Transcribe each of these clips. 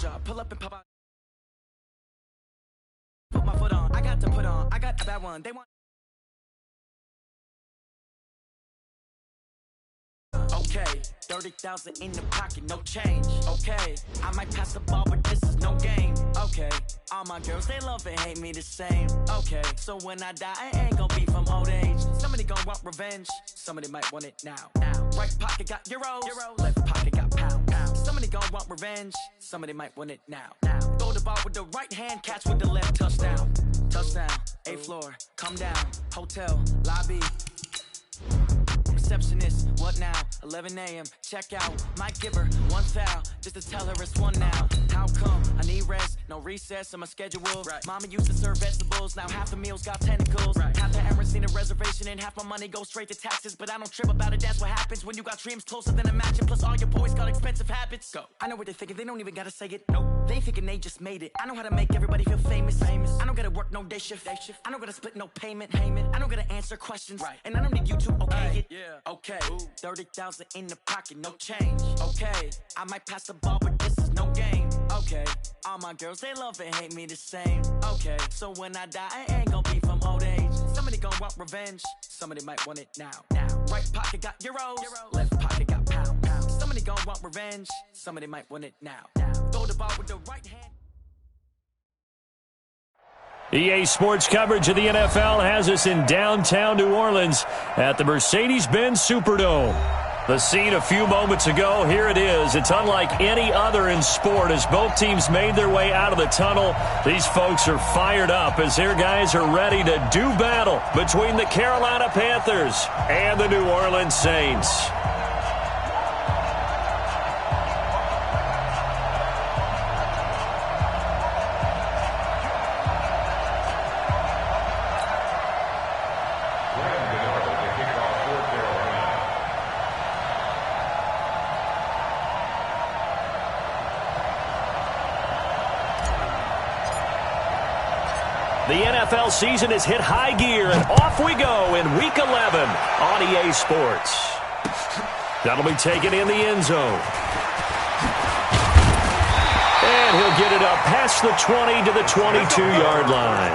job. Pull up and pop out. Put my foot on. I got to put on. I got a bad one. They want. Okay, 30,000 in the pocket, no change. Okay, I might pass the ball, but this is no game. Okay, all my girls, they love and hate me the same. Okay, so when I die, I ain't gonna be from old age. Somebody gonna want revenge, somebody might want it now. Right pocket got euros, left pocket got pound. Somebody gonna want revenge, somebody might want it now. Throw the ball with the right hand, catch with the left, touchdown. Touchdown, 8th floor, come down, hotel, lobby. Receptionist, what now? 11 a.m. check out. Might give her one foul just to tell her it's one now. How come? I need rest, no recess in my schedule. Right. Mama used to serve vegetables, now half the meals got tentacles. Right. Half the errands need a reservation and half my money goes straight to taxes. But I don't trip about it, that's what happens when you got dreams closer than a matching. Plus all your boys got expensive habits. Go. I know what they're thinking, they don't even gotta say it. Nope. They thinking they just made it. I know how to make everybody feel famous. I don't gotta work no day shift. I don't gotta split no payment. I don't gotta answer questions. Right. And I don't need you to okay it. Yeah. Okay, 30,000 in the pocket, no change. Okay, I might pass the ball, but this is no game. Okay, all my girls, they love and hate me the same. Okay, so when I die, I ain't gonna be from old age. Somebody gonna want revenge, somebody might want it now. Right pocket got euros, left pocket got pound. Somebody gonna want revenge, somebody might want it now. Throw the ball with the right hand. EA Sports coverage of the NFL has us in downtown New Orleans at the Mercedes-Benz Superdome. The scene a few moments ago, here it is. It's unlike any other in sport as both teams made their way out of the tunnel. These folks are fired up as their guys are ready to do battle between the Carolina Panthers and the New Orleans Saints. The NFL season has hit high gear, and off we go in Week 11 on EA Sports. That'll be taken in the end zone. And he'll get it up past the 20 to the 22-yard line.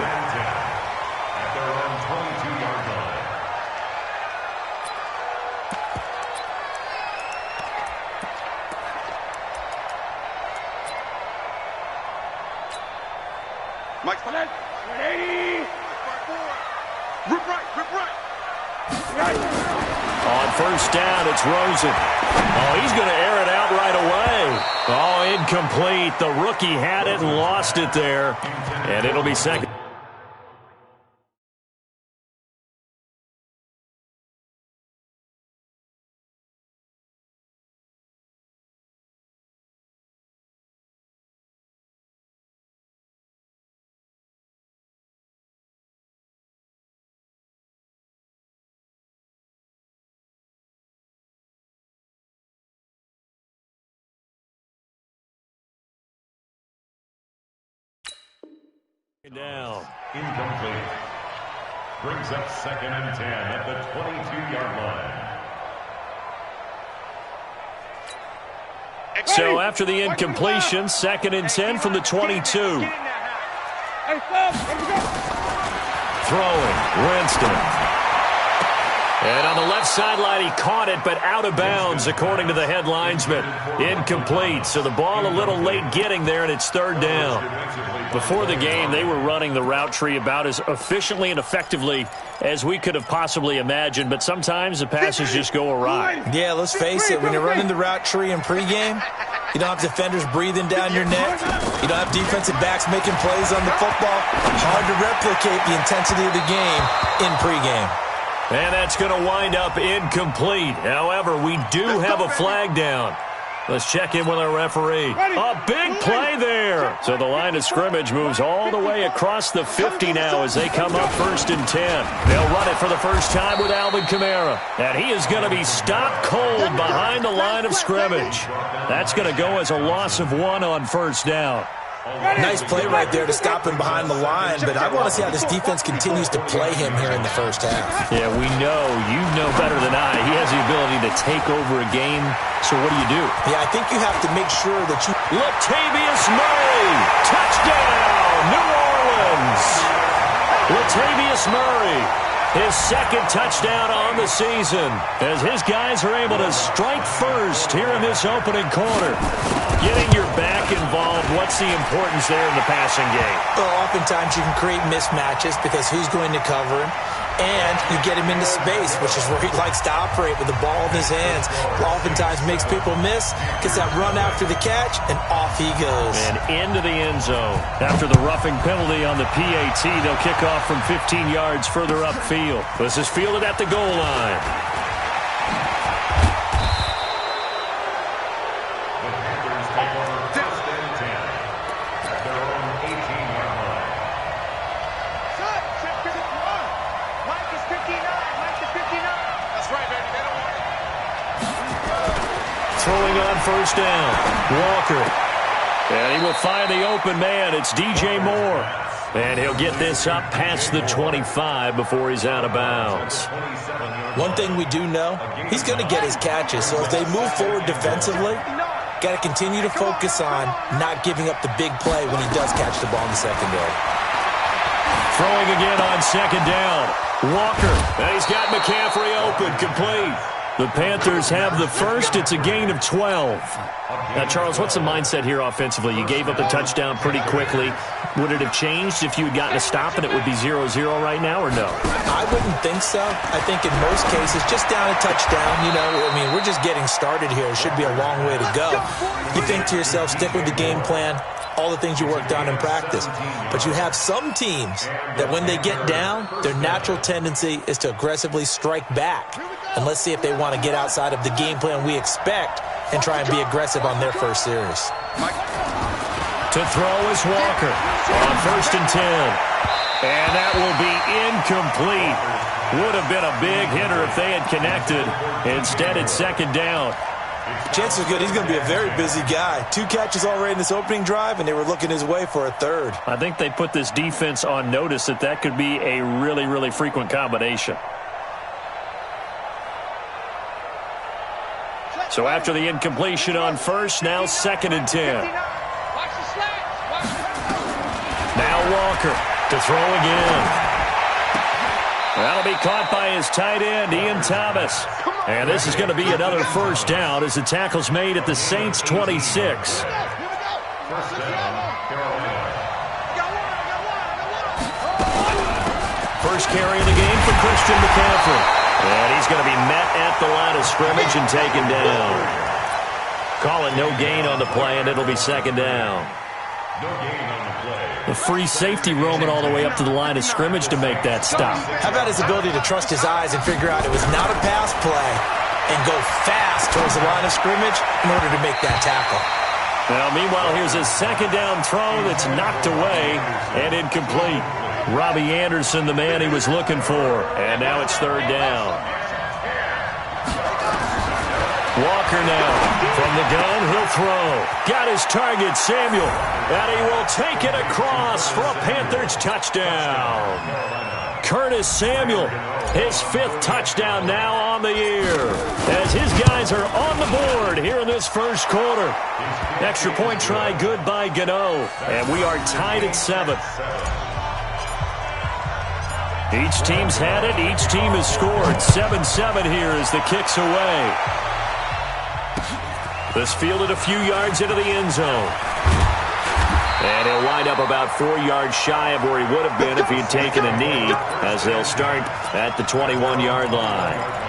Mike Spillane, 180. Rip right. On first down, it's Rosen. Oh, he's going to air it out right away. Oh, incomplete. The rookie had it and lost it there. And it'll be second. Down. Incomplete. Brings up 2nd and 10 at the 22-yard line. So after the incompletion, 2nd and 10 from the 22. Throwing, Winston. And on the left sideline, he caught it, but out of bounds, according to the head linesman. Incomplete, so the ball a little late getting there, and it's 3rd down. Before the game, they were running the route tree about as efficiently and effectively as we could have possibly imagined, but sometimes the passes just go awry. Yeah, let's face it, when you're running the route tree in pregame, you don't have defenders breathing down your neck. You don't have defensive backs making plays on the football. Hard to replicate the intensity of the game in pregame. And that's going to wind up incomplete. However, we do have a flag down. Let's check in with our referee. A big play there. So the line of scrimmage moves all the way across the 50 now as they come up 1st and 10. They'll run it for the first time with Alvin Kamara. And he is going to be stopped cold behind the line of scrimmage. That's going to go as a loss of 1 on 1st down. Nice play right there to stop him behind the line, but I want to see how this defense continues to play him here in the first half. Yeah, we know. You know better than I. He has the ability to take over a game, so what do? Yeah, I think you have to make sure that you... Latavius Murray! Touchdown, New Orleans! Latavius Murray, his second touchdown on the season, as his guys are able to strike first here in this opening quarter. Getting your back involved, what's the importance there in the passing game? Well, oftentimes you can create mismatches because who's going to cover him? And you get him into space, which is where he likes to operate with the ball in his hands. Oftentimes makes people miss, gets that run after the catch, and off he goes. And into the end zone. After the roughing penalty on the PAT, they'll kick off from 15 yards further upfield. This is fielded at the goal line. Throwing on first down, Walker. And he will find the open man. It's DJ Moore. And he'll get this up past the 25 before he's out of bounds. One thing we do know, he's going to get his catches. So if they move forward defensively, got to continue to focus on not giving up the big play when he does catch the ball in the secondary. Throwing again on second down, Walker. And he's got McCaffrey open, complete. The Panthers have the first. It's a gain of 12. Now, Charles, what's the mindset here offensively? You gave up the touchdown pretty quickly. Would it have changed if you had gotten a stop and it would be 0-0 right now, or no? I wouldn't think so. I think in most cases, just down a touchdown, we're just getting started here. It should be a long way to go. You think to yourself, stick with the game plan, all the things you worked on in practice. But you have some teams that when they get down, their natural tendency is to aggressively strike back. And let's see if they want to get outside of the game plan we expect and try and be aggressive on their first series. To throw is Walker on 1st and 10. And that will be incomplete. Would have been a big hitter if they had connected. Instead, it's 2nd down. Chances are good he's going to be a very busy guy. 2 catches already in this opening drive, and they were looking his way for a 3rd. I think they put this defense on notice that could be a really, really frequent combination. So after the incompletion on 1st, now 2nd and 10. Now Walker to throw again. That'll be caught by his tight end, Ian Thomas. And this is going to be another first down as the tackle's made at the Saints' 26. First carry of the game for Christian McCaffrey. And he's going to be met at the line of scrimmage and taken down. Call it no gain on the play, and it'll be 2nd down. No gain on the play. The free safety roaming all the way up to the line of scrimmage to make that stop. How about his ability to trust his eyes and figure out it was not a pass play and go fast towards the line of scrimmage in order to make that tackle? Well, meanwhile, here's a 2nd down throw that's knocked away and incomplete. Robbie Anderson, the man he was looking for. And now it's 3rd down. Walker now. From the gun, he'll throw. Got his target, Samuel. And he will take it across for a Panthers touchdown. Curtis Samuel, his 5th touchdown now on the year. As his guys are on the board here in this first quarter. Extra point try good by Gano. And we are tied at 7. Each team's had it. Each team has scored. 7-7 here as the kick's away. This fielded a few yards into the end zone. And he'll wind up about 4 yards shy of where he would have been if he had taken a knee, as they'll start at the 21-yard line.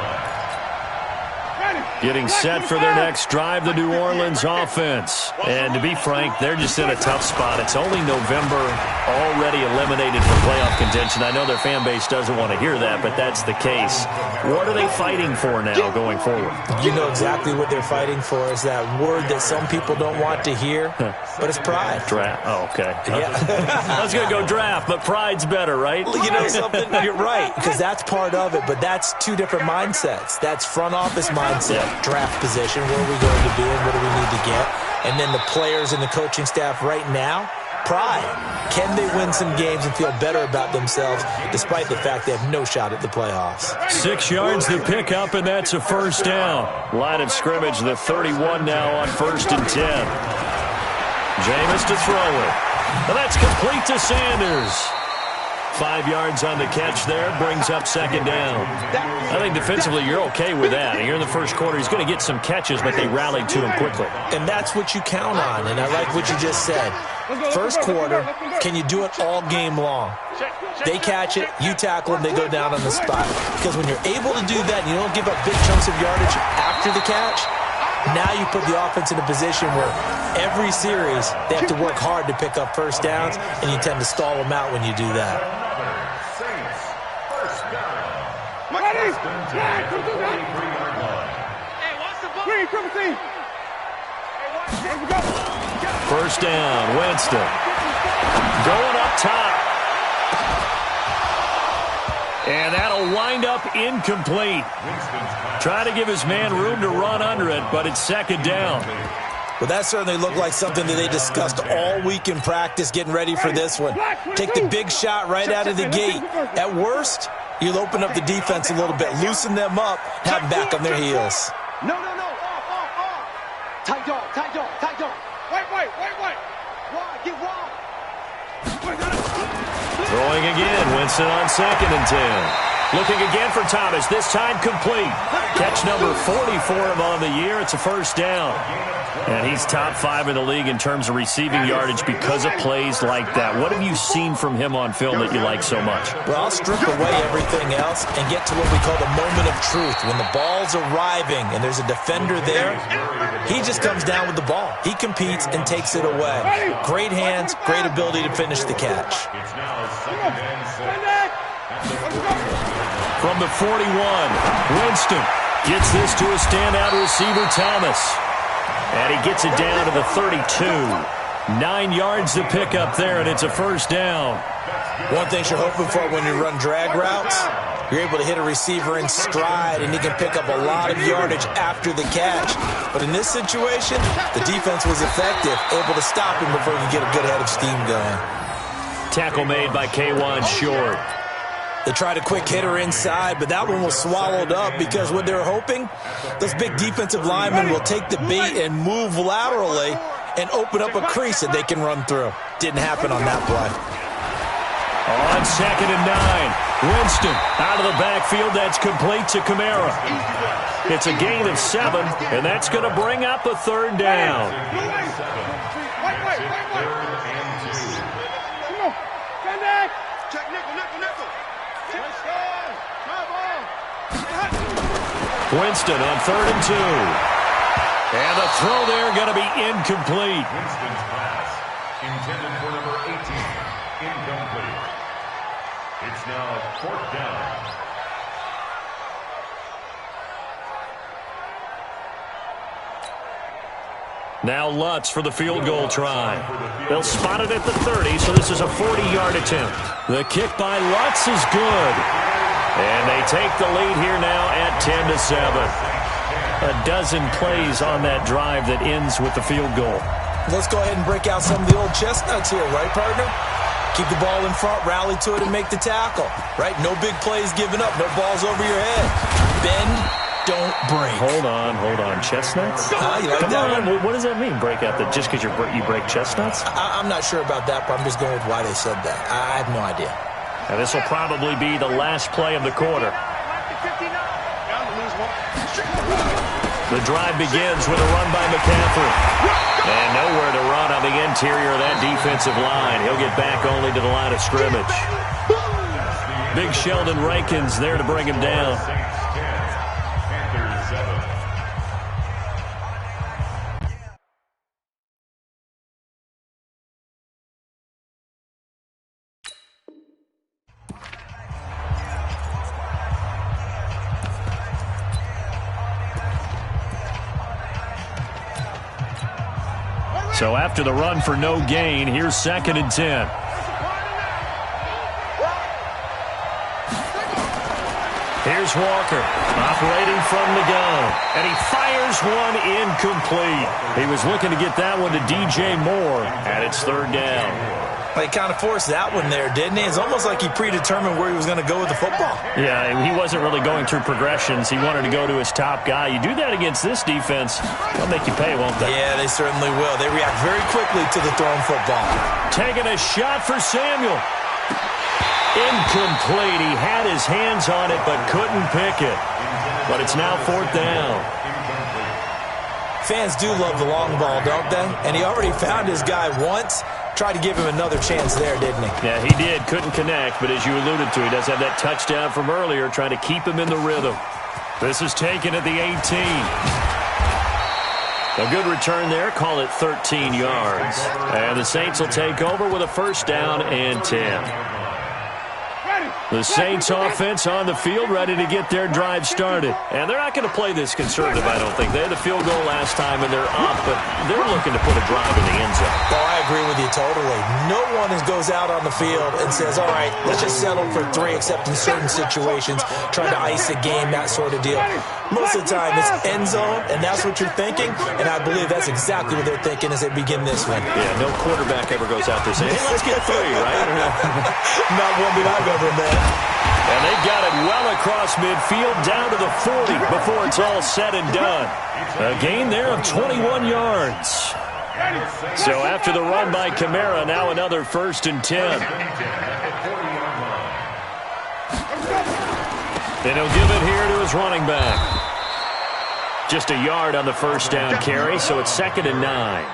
Getting set for their next drive, the New Orleans offense. And to be frank, they're just in a tough spot. It's only November, already eliminated from playoff contention. I know their fan base doesn't want to hear that, but that's the case. What are they fighting for now going forward? You know exactly what they're fighting for. Is that word that some people don't want to hear, but it's pride. Draft. Oh, okay. Yeah. I was going to go draft, but pride's better, right? Well, you know something? You're right, because that's part of it, but that's 2 different mindsets. That's front office mindset. Draft position, where are we going to be and what do we need to get? And then the players and the coaching staff right now, pride. Can they win some games and feel better about themselves despite the fact they have no shot at the playoffs? 6 yards the pickup, and that's a first down. Line of scrimmage, the 31 now on 1st and 10. Jameis to throw it. And that's complete to Sanders. 5 yards on the catch there, brings up 2nd down. I think defensively you're okay with that. Here in the first quarter, he's going to get some catches, but they rallied to him quickly. And that's what you count on, and I like what you just said. First quarter, can you do it all game long? They catch it, you tackle them, they go down on the spot. Because when you're able to do that and you don't give up big chunks of yardage after the catch, now you put the offense in a position where every series they have to work hard to pick up first downs, and you tend to stall them out when you do that. First down, Winston. Going up top. And that'll wind up incomplete. Trying to give his man room to run under it, but it's 2nd down. Well, that certainly looked like something that they discussed all week in practice getting ready for this one. Take the big shot right out of the gate. At worst, you'll open up the defense a little bit, loosen them up, have them back on their heels. No. Off. Tight dog. Wait. Wide, get wide. Throwing again, Winston on 2nd and 10. Looking again for Thomas, this time complete. Catch number 40 for him on the year. It's a first down. And he's top 5 in the league in terms of receiving yardage because of plays like that. What have you seen from him on film that you like so much? Well, I'll strip away everything else and get to what we call the moment of truth. When the ball's arriving and there's a defender there, he just comes down with the ball. He competes and takes it away. Great hands, great ability to finish the catch. It's now 2nd and 6. From the 41, Winston gets this to a standout receiver, Thomas. And he gets it down to the 32. 9 yards to pick up there, and it's a first down. One thing you're hoping for when you run drag routes, you're able to hit a receiver in stride, and he can pick up a lot of yardage after the catch. But in this situation, the defense was effective, able to stop him before he could get a good head of steam going. Tackle made by K1 Short. They tried a quick hitter inside, but that one was swallowed up because what they're hoping, those big defensive linemen will take the bait and move laterally and open up a crease that they can run through. Didn't happen on that play. On 2nd and 9, Winston out of the backfield. That's complete to Kamara. It's a gain of 7, and that's going to bring up a 3rd down. Winston on 3rd and 2. And the throw there going to be incomplete. Winston's pass intended for number 18. Incomplete. It's now 4th down. Now Lutz for the field goal try. They'll spot it at the 30, so this is a 40-yard attempt. The kick by Lutz is good. And they take the lead here now at 10-7. A dozen plays on that drive that ends with the field goal. Let's go ahead and break out some of the old chestnuts here, right, partner? Keep the ball in front, rally to it, and make the tackle, right? No big plays given up, no balls over your head. Bend, don't break. Hold on. Chestnuts? You like Come that on. one? What does that mean, break out? That just because you break chestnuts? I'm not sure about that, but I'm just going with why they said that. I have no idea. And this will probably be the last play of the quarter. The drive begins with a run by McCaffrey. And nowhere to run on the interior of that defensive line. He'll get back only to the line of scrimmage. Big Sheldon Rankins there to bring him down. So after the run for no gain, here's 2nd and 10. Here's is Walker, operating from the gun. And he fires one incomplete. He was looking to get that one to DJ Moore, and it's third down. He kind of forced that one there, didn't he? It's almost like he predetermined where he was going to go with the football. Yeah, he wasn't really going through progressions. He wanted to go to his top guy. You do that against this defense, they'll make you pay, won't they? Yeah, they certainly will. They react very quickly to the thrown football. Taking a shot for Samuel. Incomplete. He had his hands on it but couldn't pick it. But it's now fourth down. Fans do love the long ball, don't they? And he already found his guy once. Tried to give him another chance there, didn't he? Yeah, he did. Couldn't connect, but as you alluded to, he does have that touchdown from earlier, trying to keep him in the rhythm. This is taken at the 18. A good return there. Call it 13 yards. And the Saints will take over with a first down and 10. The Saints offense on the field, ready to get their drive started. And they're not going to play this conservative, I don't think. They had the field goal last time, and they're up, but they're looking to put a drive in the end zone. Oh, I agree with you totally. No one goes out on the field and says, all right, let's just settle for 3, except in certain situations, trying to ice a game, that sort of deal. Most of the time, it's end zone, and that's what you're thinking, and I believe that's exactly what they're thinking as they begin this one. Yeah, no quarterback ever goes out there saying, hey, let's get 3, right? Not one that I've ever met. And they've got it well across midfield, down to the 40 before it's all said and done. A gain there of 21 yards. So after the run by Kamara, now another first and 10. And he'll give it here to his running back. Just a yard on the first down carry, so it's second and 9.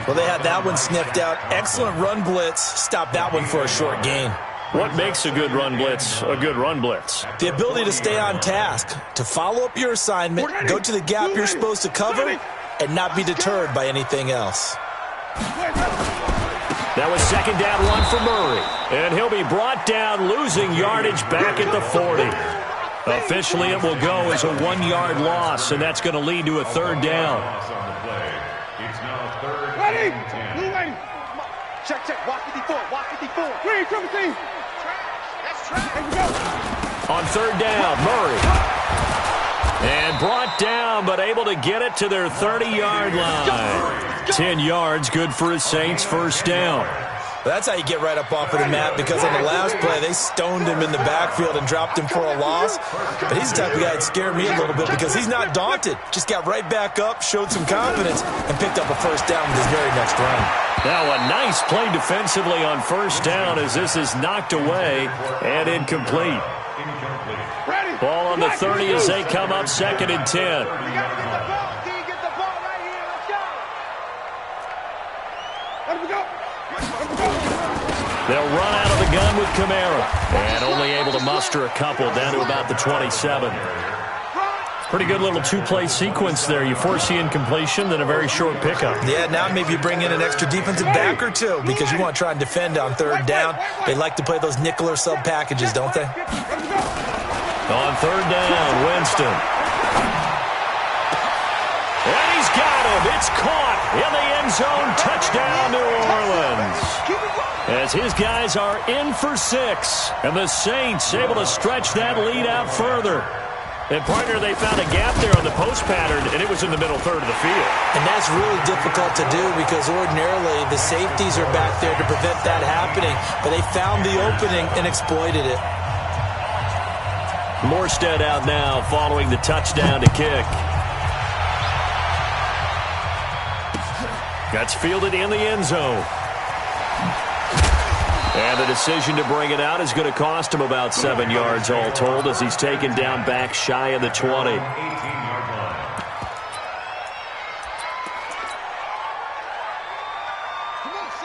Well, they had that one sniffed out. Excellent run blitz. Stopped that one for a short gain. What makes a good run blitz a good run blitz? The ability to stay on task, to follow up your assignment, go to the gap you're supposed to cover, and not be deterred by anything else. That was second down 1 for Murray. And he'll be brought down, losing yardage back at the 40. Officially, it will go as a 1-yard loss, and that's going to lead to a third down. It's now third Ready? and 10. Blue ready. Check, check. Walk 54. Walk 54. Green, triple team. That's trash. Here we go. On third down, Murray. And brought down, but able to get it to their 30-yard line. 10 yards, good for his Saints first down. That's how you get right up off of the mat, because on the last play, they stoned him in the backfield and dropped him for a loss. But he's the type of guy that scared me a little bit because he's not daunted. Just got right back up, showed some confidence, and picked up a first down with his very next run. Now a nice play defensively on first down as this is knocked away and incomplete. Ball on the 30 as they come up second and 10. You got to get the ball. D, get the ball right here. Let's go. Let me go. They'll run out of the gun with Kamara. And only able to muster a couple down to about the 27. Pretty good little two-play sequence there. You force the incompletion, then a very short pickup. Yeah, now maybe you bring in an extra defensive back or two because you want to try and defend on third down. They like to play those nickel or sub packages, don't they? On third down, Winston. And he's got him. It's caught in the end zone. Touchdown, New Orleans. As his guys are in for 6. And the Saints able to stretch that lead out further. And, partner, they found a gap there on the post pattern, and it was in the middle third of the field. And that's really difficult to do because ordinarily the safeties are back there to prevent that happening. But they found the opening and exploited it. Morstead out now following the touchdown to kick. That's fielded in the end zone. And the decision to bring it out is going to cost him about 7 yards all told as he's taken down back shy of the 20.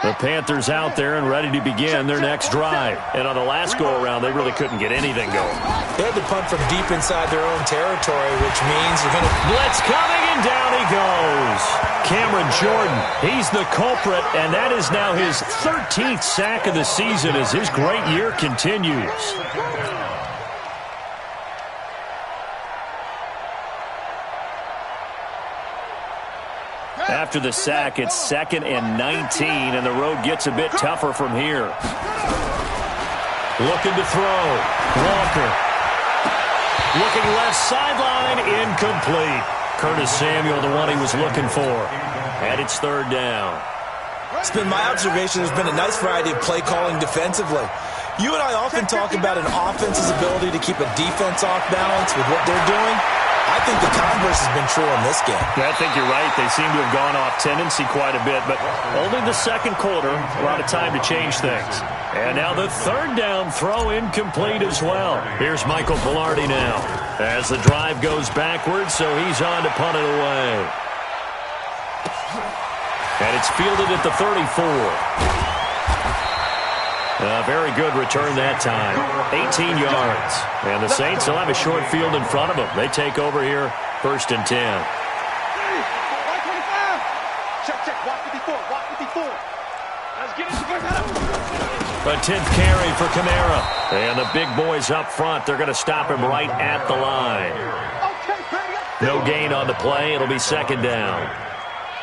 The Panthers out there and ready to begin their next drive. And on the last go-around, they really couldn't get anything going. They had to punt from deep inside their own territory, which means you're going to... Blitz coming, and down he goes. Cameron Jordan, he's the culprit, and that is now his 13th sack of the season as his great year continues. After the sack, it's 2nd and 19, and the road gets a bit tougher from here. Looking to throw. Walker. Looking left sideline, incomplete. Curtis Samuel, the one he was looking for. And it's third down. It's been my observation there's been a nice variety of play calling defensively. You and I often talk about an offense's ability to keep a defense off balance with what they're doing. I think the converse has been true in this game. Yeah, I think you're right. They seem to have gone off tendency quite a bit, but only the second quarter, a lot of time to change things. And now the third down throw incomplete as well. Here's Michael Velarde now as the drive goes backwards, so he's on to punt it away. And it's fielded at the 34. Very good return that time. 18 yards. And the Saints will have a short field in front of them. They take over here, 1st and 10. Check. Walk 54. Walk 54. Let's get it. A 10th carry for Kamara. And the big boys up front, they're going to stop him right at the line. No gain on the play. It'll be 2nd down.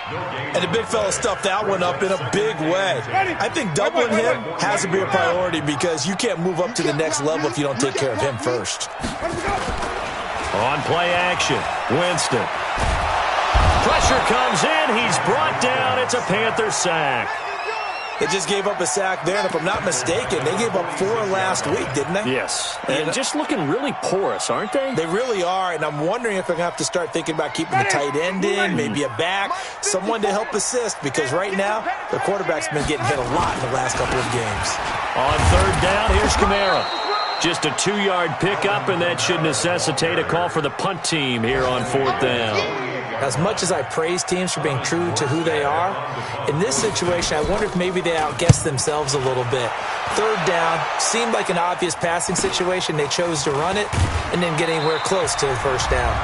And the big fella stuffed that one up in a big way. I think doubling him has to be a priority because you can't move up to the next level if you don't take care of him first. On play action, Winston. Pressure comes in. He's brought down. It's a Panther sack. They just gave up a sack there, and if I'm not mistaken, they gave up 4 last week, didn't they? Yes, and just looking really porous, aren't they? They really are, and I'm wondering if they're going to have to start thinking about keeping the tight end in, maybe a back, someone to help assist, because right now, the quarterback's been getting hit a lot in the last couple of games. On 3rd down, here's Kamara. Just a 2-yard pickup, and that should necessitate a call for the punt team here on 4th down. As much as I praise teams for being true to who they are, in this situation, I wonder if maybe they outguessed themselves a little bit. 3rd down seemed like an obvious passing situation. They chose to run it and didn't get anywhere close to the 1st down.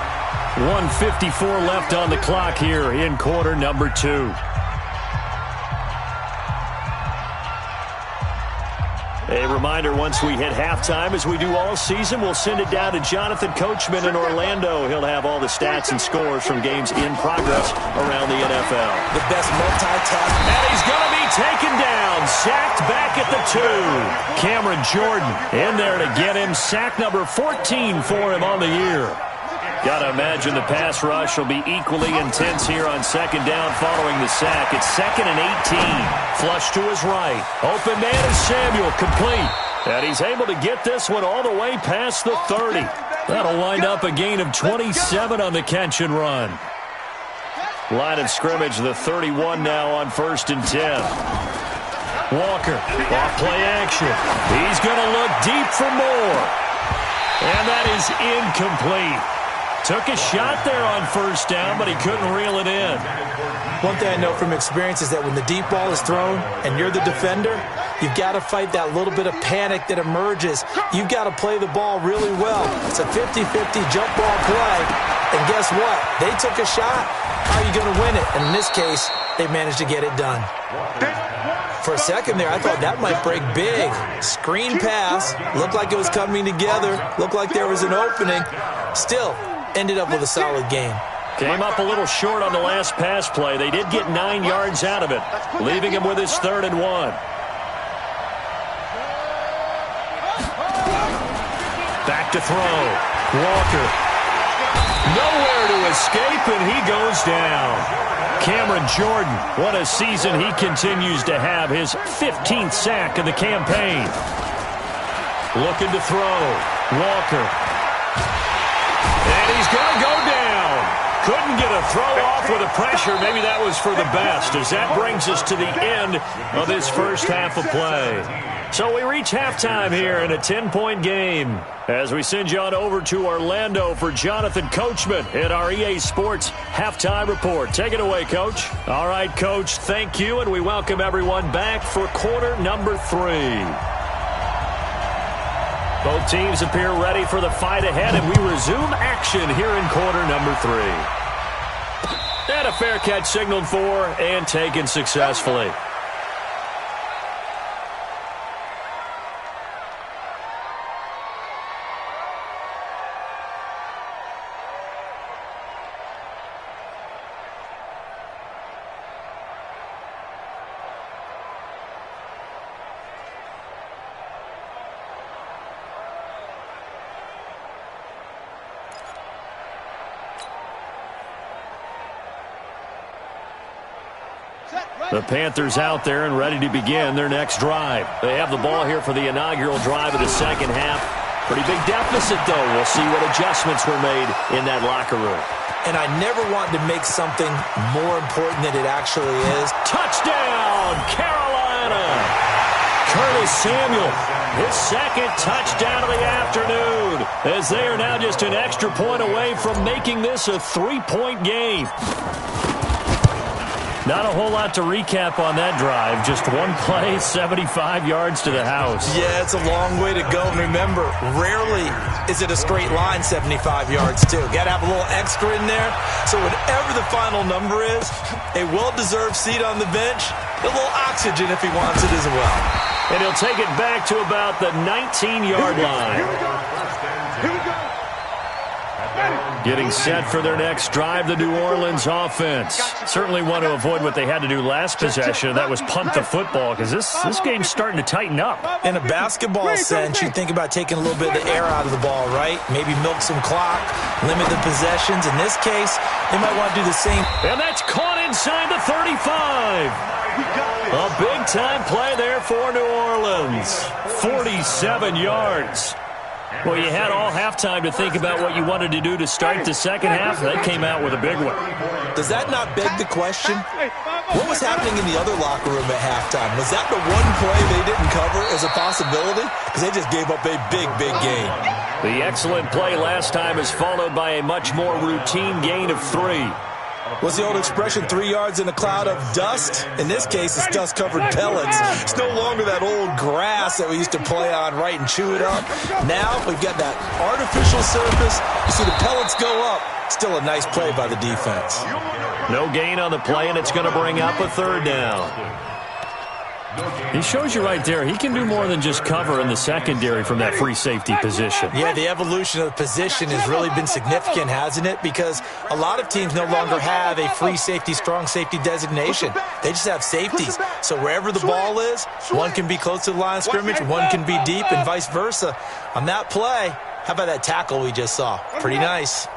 1:54 left on the clock here in quarter number 2. A reminder, once we hit halftime, as we do all season, we'll send it down to Jonathan Coachman in Orlando. He'll have all the stats and scores from games in progress around the NFL. The best multitask. And he's going to be taken down, sacked back at the 2. Cameron Jordan in there to get him. Sack number 14 for him on the year. Got to imagine the pass rush will be equally intense here on 2nd down following the sack. It's 2nd and 18. Flush to his right. Open man is Samuel, complete. And he's able to get this one all the way past the 30. That'll wind up a gain of 27 on the catch and run. Line of scrimmage, the 31 now on 1st and 10. Walker, off play action. He's going to look deep for more. And that is incomplete. Took a shot there on 1st down, but he couldn't reel it in. One thing I know from experience is that when the deep ball is thrown and you're the defender, you've got to fight that little bit of panic that emerges. You've got to play the ball really well. It's a 50-50 jump ball play. And guess what? They took a shot. How are you going to win it? And in this case, they managed to get it done. For a second there, I thought that might break big. Screen pass. Looked like it was coming together. Looked like there was an opening. Still, ended up with a solid game. Came up a little short on the last pass play. They did get 9 yards out of it, leaving him with his 3rd and 1. Back to throw. Walker. Nowhere to escape, and he goes down. Cameron Jordan, what a season he continues to have. His 15th sack of the campaign. Looking to throw. Walker. And he's going to go down. Couldn't get a throw off with the pressure. Maybe that was for the best, as that brings us to the end of this first half of play. So we reach halftime here in a 10-point game as we send you on over to Orlando for Jonathan Coachman in our EA Sports Halftime Report. Take it away, Coach. All right, Coach, thank you, and we welcome everyone back for quarter number 3. Both teams appear ready for the fight ahead, and we resume action here in quarter number 3. And a fair catch signaled for and taken successfully. The Panthers out there and ready to begin their next drive. They have the ball here for the inaugural drive of the second half. Pretty big deficit, though. We'll see what adjustments were made in that locker room. And I never want to make something more important than it actually is. Touchdown, Carolina! Curtis Samuel, his second touchdown of the afternoon, as they are now just an extra point away from making this a 3-point game. Not a whole lot to recap on that drive. Just one play, 75 yards to the house. Yeah, it's a long way to go. And remember, rarely is it a straight line 75 yards, too. Got to have a little extra in there. So whatever the final number is, a well-deserved seat on the bench, a little oxygen if he wants it as well. And he'll take it back to about the 19-yard line. Here we go. Getting set for their next drive, the New Orleans offense. Certainly want to avoid what they had to do last possession. That was punt the football, because this game's starting to tighten up. In a basketball sense, you think about taking a little bit of the air out of the ball, right? Maybe milk some clock, limit the possessions. In this case, they might want to do the same. And that's caught inside the 35. A big-time play there for New Orleans. 47 yards. Well, you had all halftime to think about what you wanted to do to start the second half. They came out with a big one. Does that not beg the question? What was happening in the other locker room at halftime? Was that the one play they didn't cover as a possibility? Because they just gave up a big, big gain. The excellent play last time is followed by a much more routine gain of 3. What's the old expression, 3 yards in a cloud of dust? In this case, it's dust-covered pellets. It's no longer that old grass that we used to play on, right, and chew it up. Now we've got that artificial surface. You see the pellets go up. Still a nice play by the defense. No gain on the play, and it's going to bring up a third down. He shows you right there, he can do more than just cover in the secondary from that free safety position. Yeah, the evolution of the position has really been significant, hasn't it? Because a lot of teams no longer have a free safety, strong safety designation. They just have safeties. So wherever the ball is, one can be close to the line of scrimmage, one can be deep, and vice versa. On that play, how about that tackle we just saw? Pretty nice.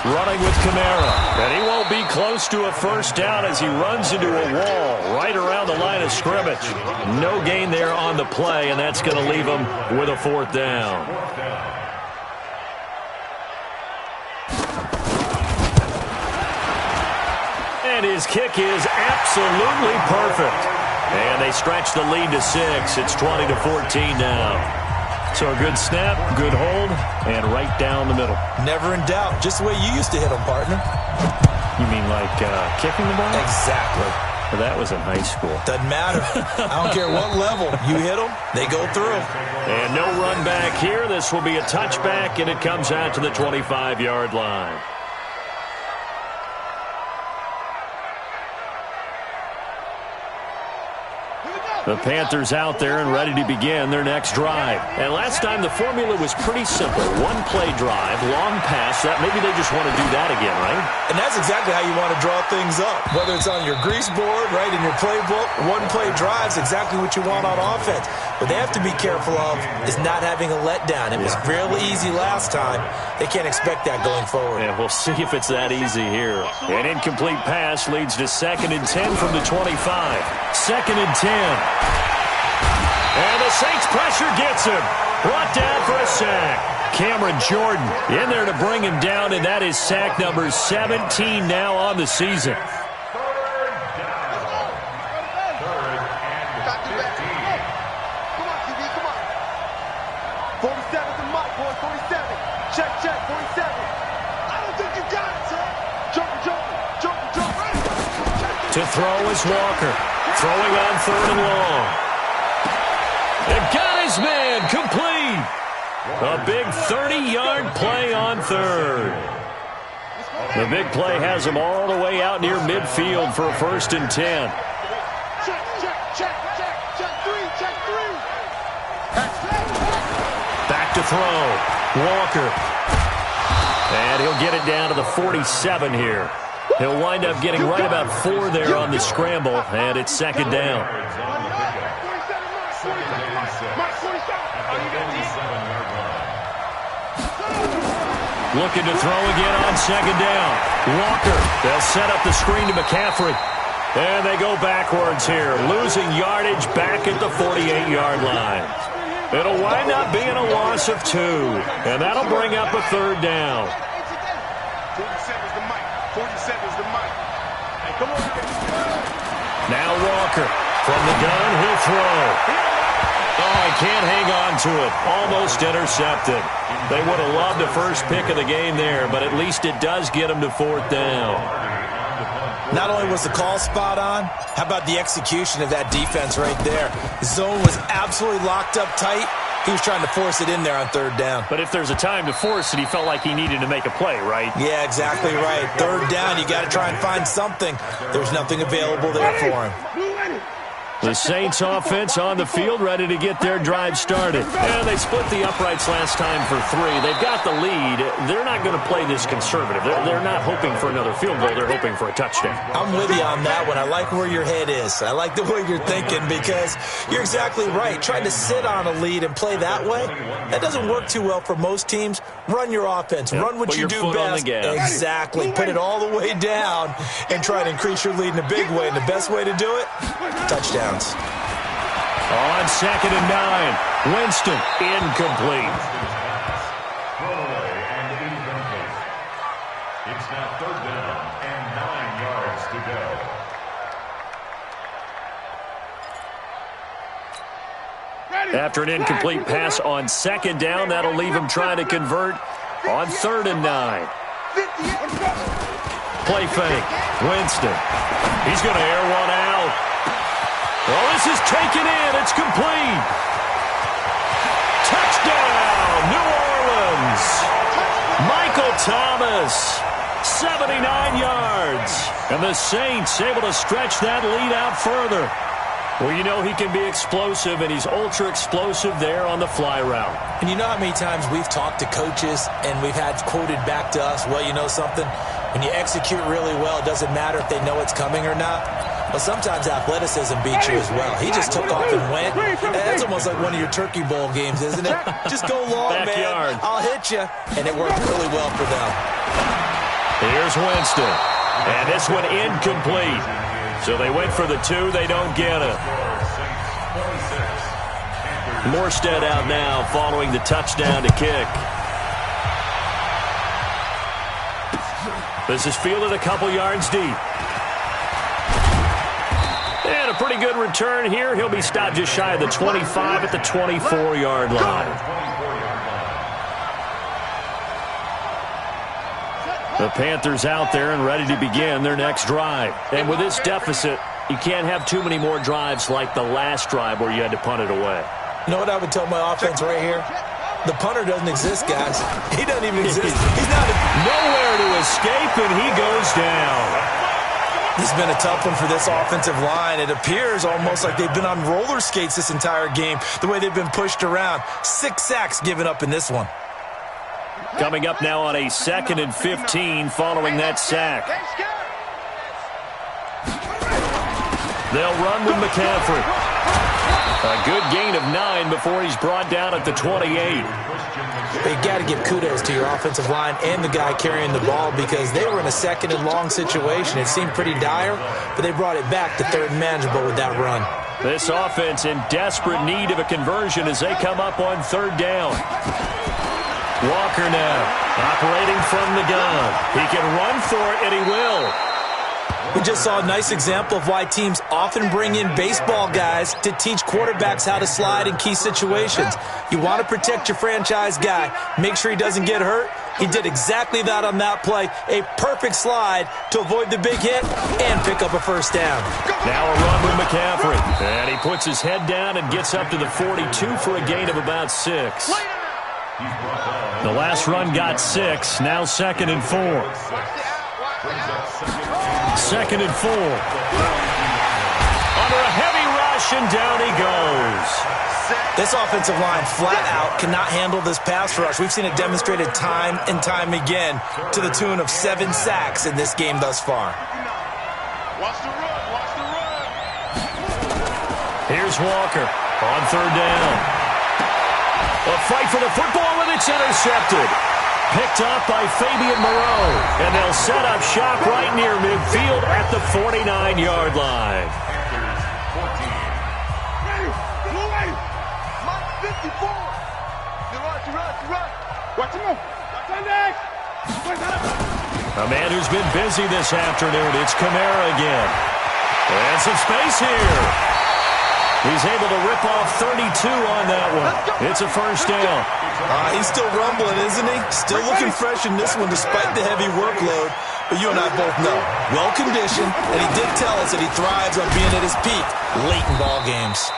Running with Kamara, and he won't be close to a first down as he runs into a wall right around the line of scrimmage. No gain there on the play, and that's going to leave him with a fourth down. And his kick is absolutely perfect. And they stretch the lead to 6. It's 20-14 now. So a good snap, good hold, and right down the middle. Never in doubt. Just the way you used to hit them, partner. You mean like kicking the ball? Exactly. Well, that was in high school. Doesn't matter. I don't care what level. You hit them, they go through. And no run back here. This will be a touchback, and it comes out to the 25-yard line. The Panthers out there and ready to begin their next drive. And last time the formula was pretty simple. One play drive, long pass. That maybe they just want to do that again, right? And that's exactly how you want to draw things up. Whether it's on your grease board, right, in your playbook, one play drive's exactly what you want on offense. What they have to be careful of is not having a letdown. It was real easy last time. They can't expect that going forward. Yeah, we'll see if it's that easy here. An incomplete pass leads to 2nd and 10 from the 25. 2nd and 10. And the Saints pressure gets him. Brought down for a sack. Cameron Jordan in there to bring him down, and that is sack number 17 now on the season. To throw is Walker. Throwing on 3rd and long. They got his man complete. A big 30-yard play on 3rd. The big play has him all the way out near midfield for a 1st and 10. Back to throw. Walker. And he'll get it down to the 47 here. He'll wind up getting right about 4 there on the scramble, and it's 2nd down. Looking to throw again on 2nd down. Walker, they'll set up the screen to McCaffrey. And they go backwards here, losing yardage back at the 48-yard line. It'll wind up being a loss of 2, and that'll bring up a third down. 47's the mic. 47's the mic. Hey, come on. Now Walker from the gun, he'll throw. Oh, he can't hang on to it. Almost intercepted. They would have loved the first pick of the game there, but at least it does get them to 4th down. Not only was the call spot on, how about the execution of that defense right there? The zone was absolutely locked up tight. He was trying to force it in there on 3rd down. But if there's a time to force it, he felt like he needed to make a play, right? Yeah, exactly right. 3rd down, you got to try and find something. There's nothing available there for him. The Saints offense on the field, ready to get their drive started. And they split the uprights last time for 3. They've got the lead. They're not going to play this conservative. They're not hoping for another field goal. They're hoping for a touchdown. I'm with you on that one. I like where your head is. I like the way you're thinking because you're exactly right. Trying to sit on a lead and play that way, that doesn't work too well for most teams. Run your offense. Run what you do best. Exactly. Put it all the way down and try to increase your lead in a big way. And the best way to do it, touchdown. On 2nd and 9, Winston incomplete. Thrown away and incomplete. It's now 3rd down and 9 yards to go. After an incomplete pass on 2nd down, that'll leave him trying to convert on 3rd and 9. Play fake. Winston. He's going to air one out. Well, this is taken in. It's complete. Touchdown, New Orleans. Michael Thomas, 79 yards. And the Saints able to stretch that lead out further. Well, you know he can be explosive, and he's ultra-explosive there on the fly route. And you know how many times we've talked to coaches and we've had quoted back to us, well, you know something? When you execute really well, it doesn't matter if they know it's coming or not. Well, sometimes athleticism beats you as well. He just took off and went. That's almost like one of your Turkey Bowl games, isn't it? Just go long, Backyard. man. I'll hit you. And it worked really well for them. Here's Winston. And this one incomplete. So they went for the 2. They don't get it. Morstead out now following the touchdown to kick. This is fielded a couple yards deep. And a pretty good return here. He'll be stopped just shy of the 25 at the 24-yard line. The Panthers out there and ready to begin their next drive. And with this deficit, you can't have too many more drives like the last drive where you had to punt it away. You know what I would tell my offense right here? The punter doesn't exist, guys. He doesn't even exist. He's not nowhere to escape, and he goes down. This has been a tough one for this offensive line. It appears almost like they've been on roller skates this entire game, the way they've been pushed around. 6 sacks given up in this one. Coming up now on a 2nd and 15 following that sack. They'll run with McCaffrey. A good gain of 9 before he's brought down at the 28. You got to give kudos to your offensive line and the guy carrying the ball because they were in a 2nd and long situation. It seemed pretty dire, but they brought it back to 3rd and manageable with that run. This offense in desperate need of a conversion as they come up on 3rd down. Walker now operating from the gun. He can run for it, and he will. We just saw a nice example of why teams often bring in baseball guys to teach quarterbacks how to slide in key situations. You want to protect your franchise guy. Make sure he doesn't get hurt. He did exactly that on that play. A perfect slide to avoid the big hit and pick up a 1st down. Now a run with McCaffrey. And he puts his head down and gets up to the 42 for a gain of about 6. The last run got 6. Now 2nd and 4. 2nd and 4. Under a heavy rush, and down he goes. This offensive line flat out cannot handle this pass rush. We've seen it demonstrated time and time again to the tune of 7 sacks in this game thus far. Watch the run. Watch the run. Here's Walker on 3rd down. A fight for the football, and it's intercepted. picked up by Fabian Moreau. And they'll set up shop right near midfield at the 49-yard line. A man who's been busy this afternoon. It's Kamara again. And some space here. He's able to rip off 32 on that one. It's a first down. He's still rumbling, isn't he? Still looking fresh in this one despite the heavy workload. But you and I both know, well-conditioned, and he did tell us that he thrives on being at his peak late in ball games.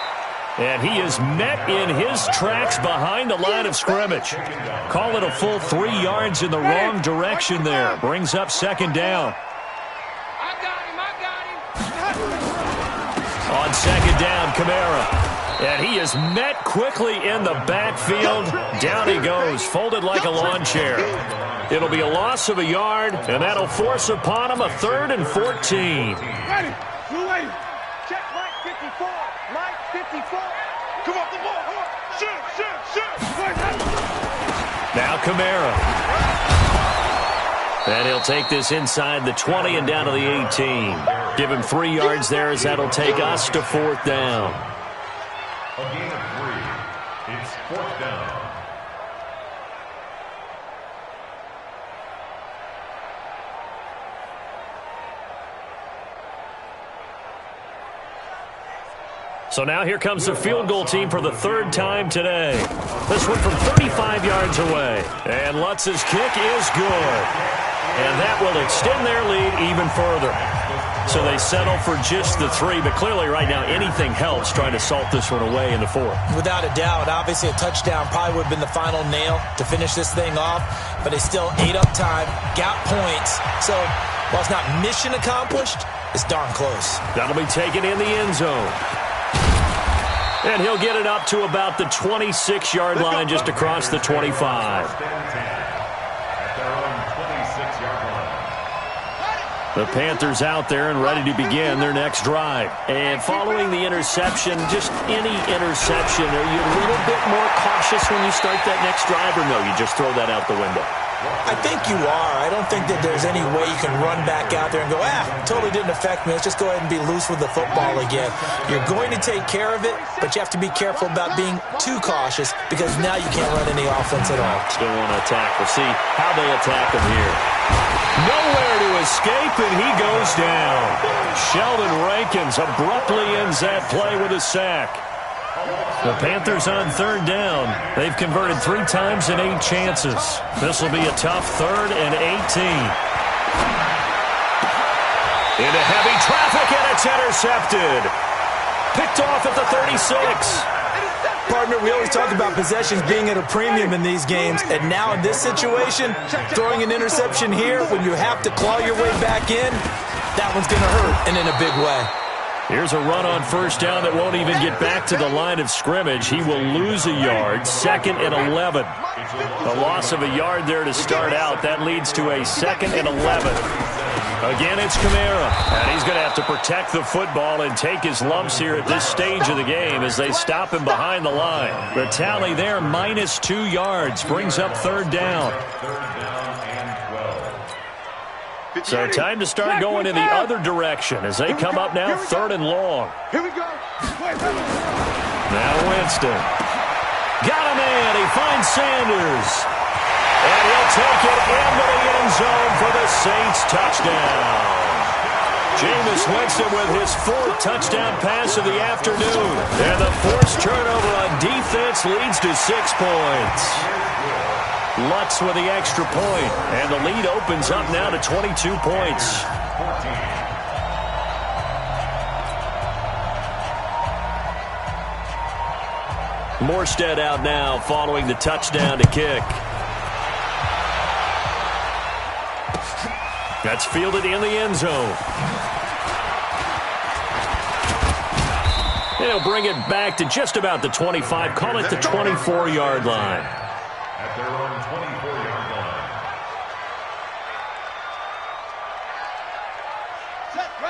And he is met in his tracks behind the line of scrimmage. Call it a full 3 yards in the wrong direction there. Brings up second down. I got him. On second down, Kamara. And he is met quickly in the backfield. Down he goes, folded like a lawn chair. It'll be a loss of a yard, and that'll force upon him a 3rd and 14. Ready. Check right 54. Right 54. Come on, come on. Shoot. Now Kamara. And he'll take this inside the 20 and down to the 18. Give him 3 yards there as that'll take us to 4th down. A gain of 3. It's 4th down. So now here comes the field goal team for the 3rd time today. This one from 35 yards away. And Lutz's kick is good. And that will extend their lead even further. So they settle for just the 3, but clearly right now anything helps trying to salt this one away in the 4th. Without a doubt, obviously a touchdown probably would have been the final nail to finish this thing off, but they still ate up time, got points. So while it's not mission accomplished, it's darn close. That'll be taken in the end zone. And he'll get it up to about the 26-yard line just across the 25. The Panthers out there and ready to begin their next drive. And following the interception, just any interception, are you a little bit more cautious when you start that next drive, or no, you just throw that out the window? I think you are. I don't think that there's any way you can run back out there and go, totally didn't affect me. Let's just go ahead and be loose with the football again. You're going to take care of it, but you have to be careful about being too cautious because now you can't run any offense at all. Still want to attack. We'll see how they attack him here. Nowhere to escape, and he goes down. Sheldon Rankins abruptly ends that play with a sack. The Panthers on 3rd down. They've converted 3 times in 8 chances. This will be a tough 3rd and 18. Into heavy traffic, and it's intercepted. Picked off at the 36. Partner, we always talk about possessions being at a premium in these games, and now in this situation, throwing an interception here when you have to claw your way back in, that one's going to hurt, and in a big way. Here's a run on 1st down that won't even get back to the line of scrimmage. He will lose a yard, 2nd and 11. A loss of a yard there to start out. That leads to a 2nd and 11. Again, it's Kamara, and he's going to have to protect the football and take his lumps here at this stage of the game as they stop him behind the line. The tally there, -2 yards, brings up 3rd down. So time to start going in the other direction as they come up now 3rd and long. Here we go. Now Winston. Got him in. He finds Sanders. And he'll take it into the end zone for the Saints touchdown. Jameis Winston with his 4th touchdown pass of the afternoon. And the forced turnover on defense leads to 6 points. Lutz with the extra point, and the lead opens up now to 22 points. Morstead out now following the touchdown to kick. That's fielded in the end zone. He'll bring it back to just about the 25, call it the 24-yard line. At their own 24-yard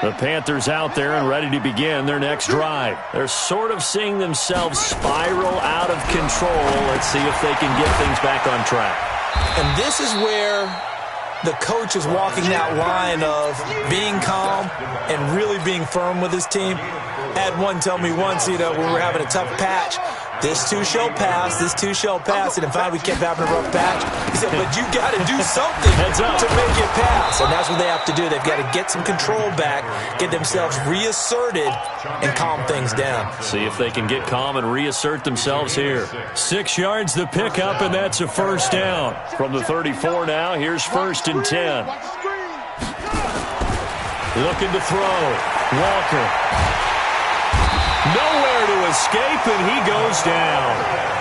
line. The Panthers out there and ready to begin their next drive. They're sort of seeing themselves spiral out of control. Let's see if they can get things back on track. And this is where the coach is walking that line of being calm and really being firm with his team. I had one tell me once, when we were having a tough patch, this too shall pass, this too shall pass. And in fact, we kept having a rough patch. He said, but you got to do something to make it pass. And that's what they have to do. They've got to get some control back, get themselves reasserted, and calm things down. See if they can get calm and reassert themselves here. 6 yards the pickup, and that's a first down. From the 34 now, here's 1st and 10. Looking to throw. Walker. Nowhere to escape, and he goes down.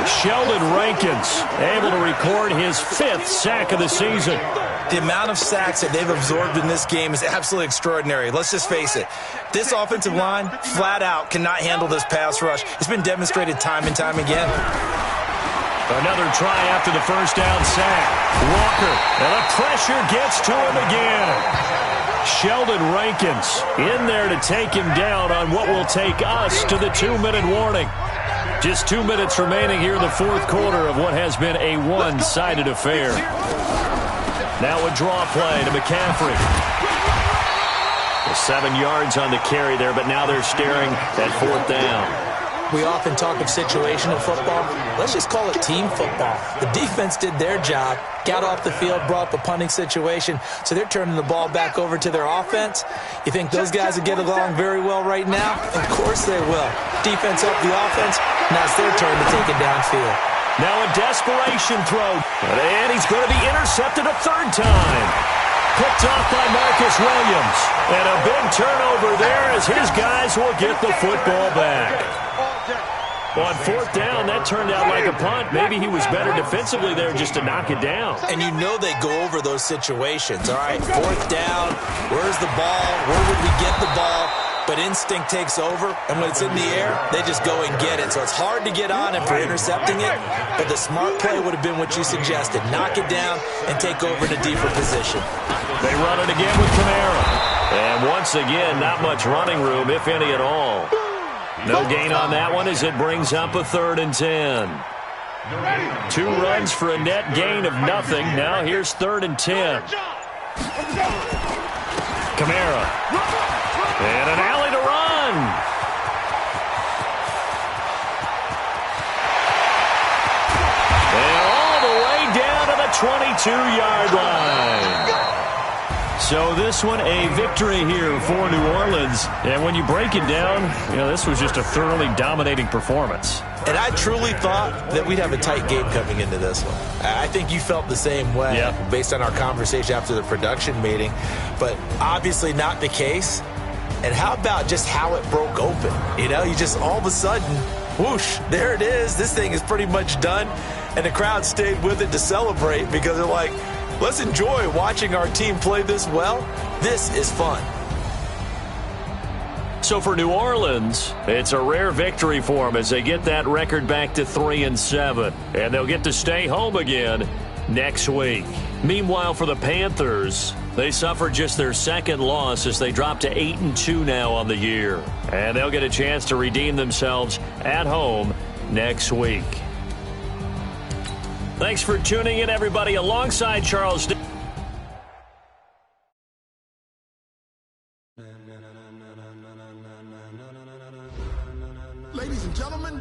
Sheldon Rankins able to record his 5th sack of the season. The amount of sacks that they've absorbed in this game is absolutely extraordinary. Let's just face it. This offensive line, flat out, cannot handle this pass rush. It's been demonstrated time and time again. Another try after the first down sack. Walker, and the pressure gets to him again. Sheldon Rankins in there to take him down on what will take us to the 2-minute warning. Just 2 minutes remaining here in the 4th quarter of what has been a one-sided affair. Now a draw play to McCaffrey. 7 yards on the carry there, but now they're staring at 4th down. We often talk of situational football. Let's just call it team football. The defense did their job, got off the field, brought up a punting situation, so they're turning the ball back over to their offense. You think those guys will get along very well right now? Of course they will. Defense helped the offense. Now it's their turn to take it downfield. Now a desperation throw, and he's going to be intercepted a 3rd time. Picked off by Marcus Williams. And a big turnover there as his guys will get the football back. On 4th down, that turned out like a punt. Maybe he was better defensively there just to knock it down. And you know they go over those situations, all right? 4th down, where's the ball? Where would we get the ball? But instinct takes over, and when it's in the air, they just go and get it. So it's hard to get on him for intercepting it, but the smart play would have been what you suggested. Knock it down and take over in a deeper position. They run it again with Kamara. And once again, not much running room, if any at all. No gain on that one as it brings up a 3rd and 10. 2 runs for a net gain of nothing. Now here's 3rd and 10. Kamara. And an alley to run. And all the way down to the 22-yard line. So this one, a victory here for New Orleans. And when you break it down, this was just a thoroughly dominating performance. And I truly thought that we'd have a tight game coming into this one. I think you felt the same way based on our conversation after the production meeting. But obviously not the case. And how about just how it broke open? You just all of a sudden, whoosh, there it is. This thing is pretty much done. And the crowd stayed with it to celebrate because they're like, let's enjoy watching our team play this well. This is fun. So for New Orleans, it's a rare victory for them as they get that record back to 3-7. And they'll get to stay home again next week. Meanwhile, for the Panthers, they suffered just their 2nd loss as they drop to 8-2 now on the year. And they'll get a chance to redeem themselves at home next week. Thanks for tuning in, everybody, alongside Charles. Ladies and gentlemen,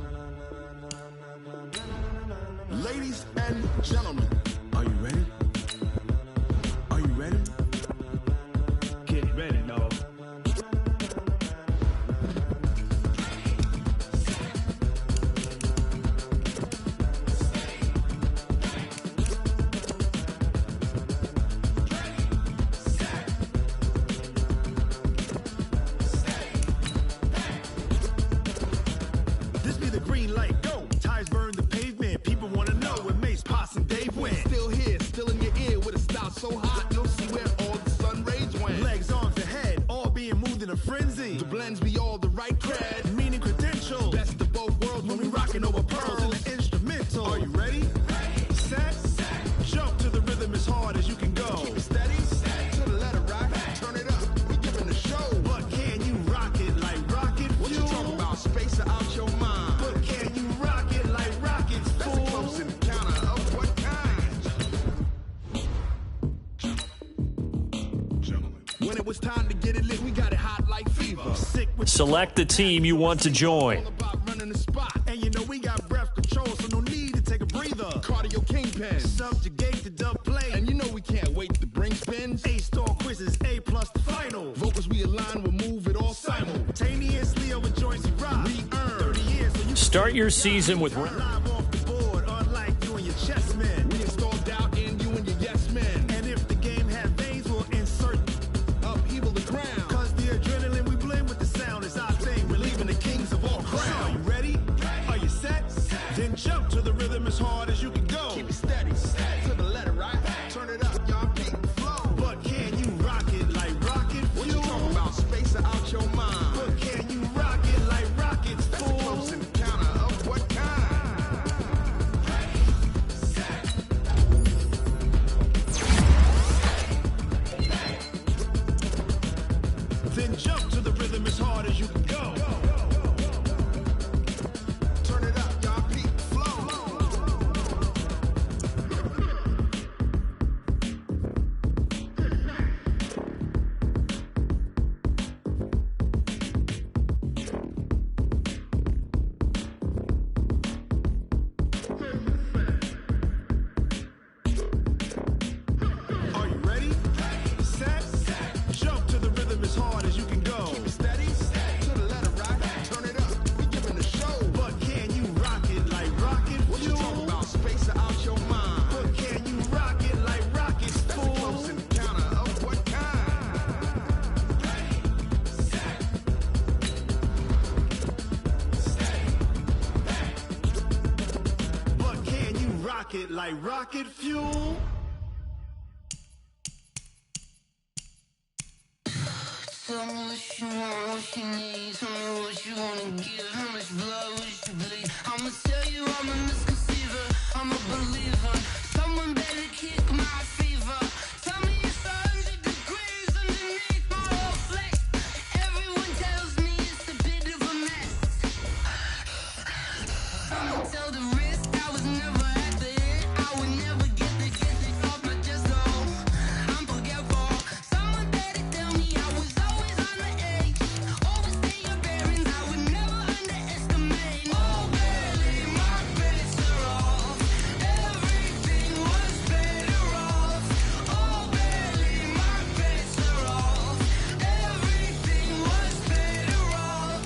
are you ready? Are you ready? Get ready, dog. This be the green light, go. Tires burn the pavement. People want to know where Mace, Posse, and Dave went. Still here, still in your ear with a style so hot, you'll see where all the sun rays went. Legs, arms, ahead, all being moved in a frenzy. The blends be all the right cred, meaning credentials. Best of both worlds when we rocking over pearls in the instrumental. Are you ready? Set, jump to the rhythm as hard as you can go. Keep it steady, to the letter rock, turn it up, we giving the show. But can you rock it like rocket fuel? What you talking about, space out your mind? But can you rock it like rockets, fool? That's a close encounter of what kind? Select the team you want to join. And you know we got breath control, so no need to take a breather. Cardio kingpin, subjugate the dub play. And you know we can't wait to bring spins. A-star quizzes, A+ the final. Vocals we align, we'll move it all simultaneously over joints we rock. We earn 30 years, so you Start your season with live off the board, unlike you and your chess men. We install doubt in you and your yes men. And if the game had veins, we'll insert upheaval the ground. Cause the adrenaline we blend with the sound is our thing. We're leaving the kings of all crowns. Are you ready? Are you set? Then jump to the rhythm as hard as you can go. Keep it steady. To the letter, right? Turn it up, y'all keep the flow. But can you rock it like rocket fuel? What you talking about? Space out your mind. But can you rock it like rockets, fool? That's a close encounter of what kind? Then jump to the rhythm as hard as you can go. Turn it up, y'all peak flow. Are you ready? Set. Jump to the rhythm as hard as you can go. Keep it steady. To the letter, right? Turn it up. We giving the show. But can you rock it like rocket fuel? What you talking about? Space out your mind. But can you rock it like rockets, fool? That's a close encounter of what kind? But can you rock it like rocket fuel? Tell me what you want, what you need. Tell me what you wanna give. How much blood would you bleed? I'ma tell you I'm a misconceiver. I'm a believer. Someone better kick my fever. Tell me it's 100 degrees underneath my whole flex. Everyone tells me it's a bit of a mess. I'ma tell the risk I was never at the end. I would never get the off my chest. Oh, I'm forgetful. Someone better tell me I was always on the edge. Overstay your bearings, I would never underestimate. Oh, barely, my bets are off. Everything was better off. Oh, barely, my bets are off. Everything was better off.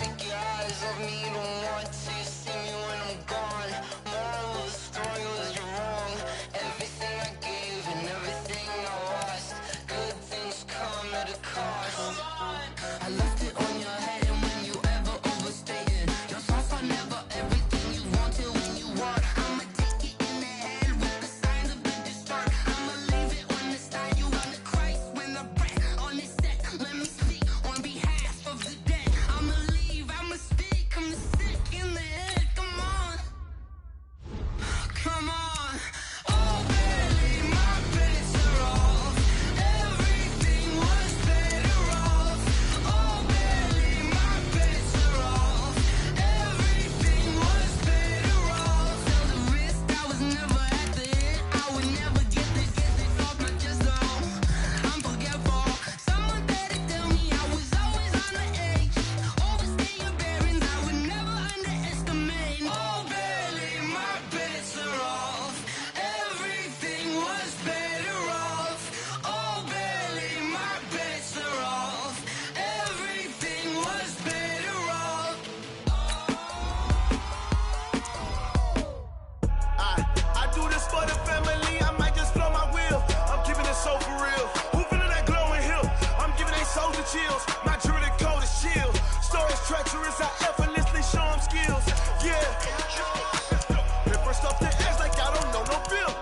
Take your eyes off me, you don't want to see me when I'm gone. Moral of the story was you're wrong. Everything I gave and everything I lost. Good things come at a cost. I left it on your head, and when you ever overstay it, your thoughts are never everything you wanted when you want. I'ma take it in the head with the signs of the distort. I'ma leave it on the side. You on the Christ when the breath on this set. Let me speak on behalf of the dead. I'ma leave, I'ma speak. I'm the sick in the head. Come on. Come on. Oh, barely, my bets are off. Everything was better off. Oh, barely, my bets are off. Everything was better off. Tell the risk I was never at the end. I would never get this off my chest. Oh, I'm forgetful. Someone better tell me I was always on the edge. Overstay your bearings, I would never underestimate. Oh, barely, my bets are off. Everything was better off. Oh, barely, my bets are off. Everything was better off. I do this for the family, I might just blow my wheel. I'm keeping it so for real. Who feeling that glowing hill? I'm giving they souls the chills. My jewelry cold as chill. Stories treacherous, I effortlessly show them skills. Yeah. Paper stuff to act like I don't know no bill.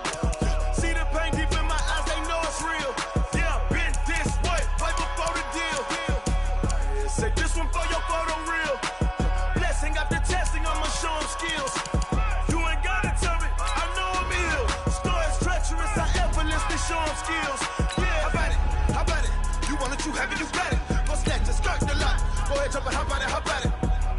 See the pain deep in my eyes, they know it's real. Yeah, been this way, right before the deal. Say this one for your photo real. Blessing after testing, I'ma show them skills. You ain't gotta tell me, I know I'm ill. Stories treacherous, I effortlessly show them skills. Yeah, how about it? How about it? You want it, you have it, you got it. Go snatch the skirt, the lot. Go ahead, jump it, how about it? How about it?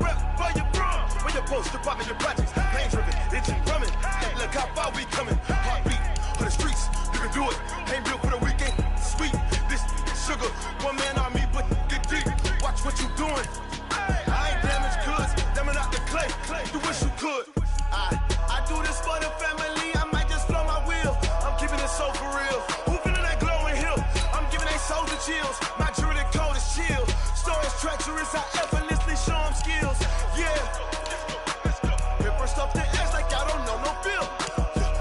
Rep for your bro, when you're poster popping your projects. Pain driven, itching, drumming. Look how far we coming. Heartbeat for the streets, you can do it. Ain't built for the weekend. Sweet, this sugar. One man army, but get deep. Watch what what you doing? I ain't damaged goods, damn it out the clay. You wish you could. I do this for the family. I might just blow my wheel. I'm keeping it so for real. Who feeling that glowing hill? I'm giving they souls the chills. My jewelry code is chill. Stories treacherous, I effortlessly show them skills. Yeah. Paper stuff the edge like I don't know no feel.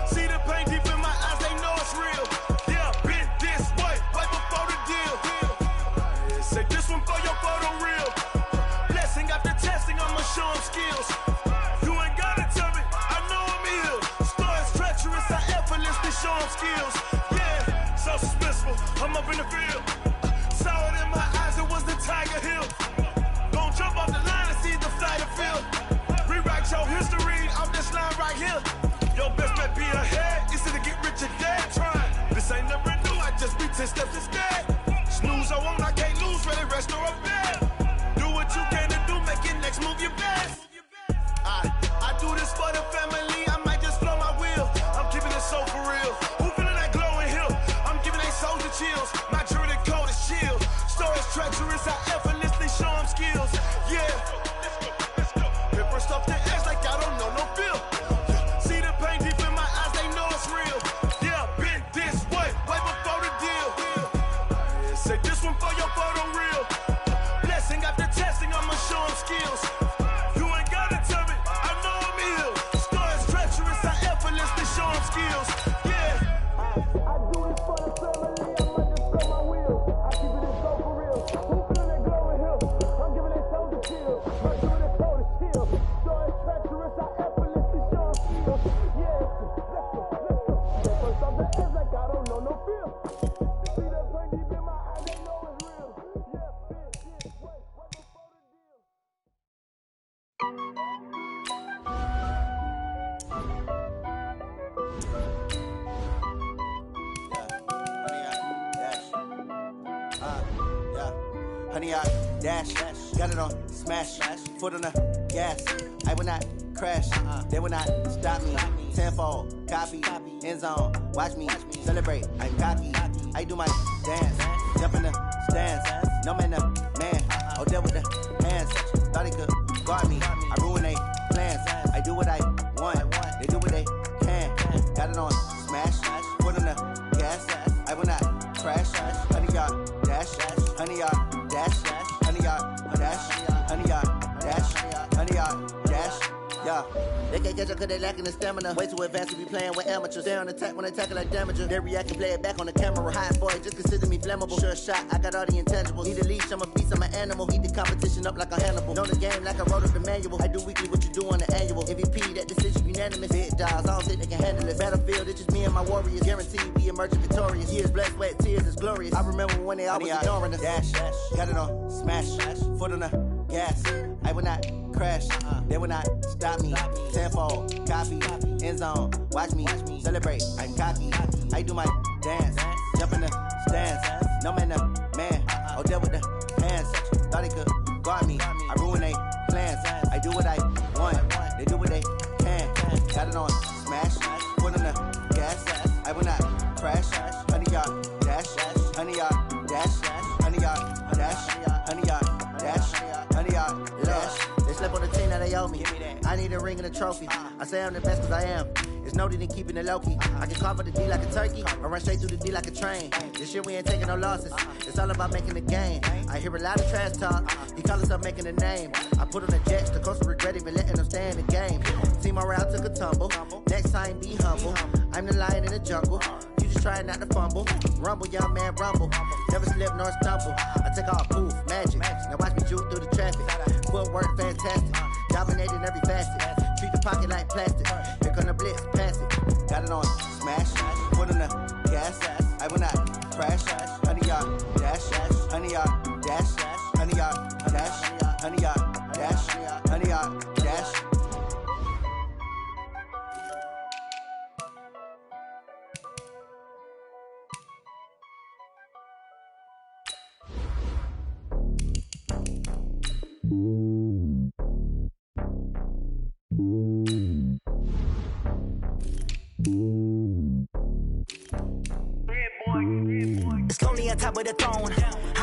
See the pain deep in my eyes, they know it's real. Yeah, been this way, right before the deal. Say this one for your photo reel. Blessing after testing, I'ma show them skills. You ain't gotta tell me, I know I'm ill. Stories treacherous, I effortlessly show them skills. Yeah, so suspenseful, I'm up in the field. Saw it in my eyes, it was the Tiger Hill. Gon' jump off the line and see the flight of field. Rewrite your history off this line right here. Your best bet be ahead, easy to get rich or dead trying. This ain't never new, I just be 10 steps instead. Snooze I won't, I can't lose, ready, rest or a bed. Do what you can to do, make your next move your best. I do this for the family, I might just blow my wheel. I'm keeping it so for real. Who feeling that glowing hill? I'm giving they souls the chills. My jewelry code is chill. Stories treacherous, I effortlessly show them skills. Yeah. Paper stuff the edge like I don't know no feel. See the pain deep in my eyes, they know it's real. Yeah, been this way, way before the deal. Say this one for your photo reel. Blessing after testing, I'ma show them skills. You ain't gotta tell me, I know I'm ill. Stories treacherous, I effortlessly show them skills. Yeah. I do this for the family, I might just blow my wheel. I keep it so for real. Who feeling that glowing hill? I'm giving they souls the chill. My jewelry code is chill. Stories treacherous, I effortlessly show them skills. Yeah. Let's go. First off the edge like I don't know no feel. See that pain deep in my eyes, they know it's real. Yeah, this way, way before the deal. Honey, I dash, got it on smash, foot on the gas. I will not crash, they will not stop me. Tenfold, copy, end zone, watch me celebrate. I'm cocky, I do my dance, jump in the stands. No man, the man, oh, there with the hands. Thought he could guard me, I ruin they plans. I do what I want, they do what they can. Got it on smash, foot on the gas. I will not crash, honey, y'all dash, honey, y'all dash, honey, y'all dash, honey, y'all dash, honey, y'all dash, yeah. They can't catch up cause they lacking the stamina. Way too advanced to be playing with amateurs. Stay on attack when they tackle like damager. They react and play it back on the camera. Hot boy, just consider me flammable. Sure shot, I got all the intangibles. Need a leash, I'm a beast, I'm an animal. Eat the competition up like a Hannibal. Know the game like I wrote up the manual. I do weekly what you do on the annual. MVP, that decision unanimous. Big dogs, I don't think they can handle it. Battlefield, it's just me and my warriors. Guaranteed we emerging victorious. Years, blood, sweat, tears, it's glorious. I remember when they always ignoring us. Dash, got it on smash, foot on the gas. I will not crash, they will not stop me. Tenfold, copy, end zone, watch me celebrate. I'm cocky, I do my dance, jump in the stands. No man, the man, oh, there with the hands. Thought he could guard me, I ruin they plans. I do what I want, they do what they can. Got it on smash, foot on the gas. I will not crash, honey, y'all dash, honey, y'all dash, honey, y'all dash, honey, y'all dash, honey, y'all dash. They slept on the team, now they owe me. I need a ring and a trophy. I say I'm the best cause I am. It's no need in keeping it low-key. I can cover the D like a turkey, or run straight through the D like a train. This shit we ain't taking no losses. It's all about making the game. I hear a lot of trash talk. He call himself making a name. I put on the jets, the coach will regret even letting them stay in the game. Team around took a tumble. Next time be humble. I'm the lion in the jungle. You just trying not to fumble. Rumble, young man, rumble. Never slip nor stumble. I take off, poof, magic. Now watch me juke through the traffic. Footwork fantastic. Dominating every facet. Treat the pocket like plastic. Here come the blitz, pass it. Got it on smash. Foot on the gas. I will not crash. Honey, y'all dash. Honey, y'all dash. Honey, y'all dash. Honey, y'all dash. Honey, y'all dash. Slowly on top of the throne,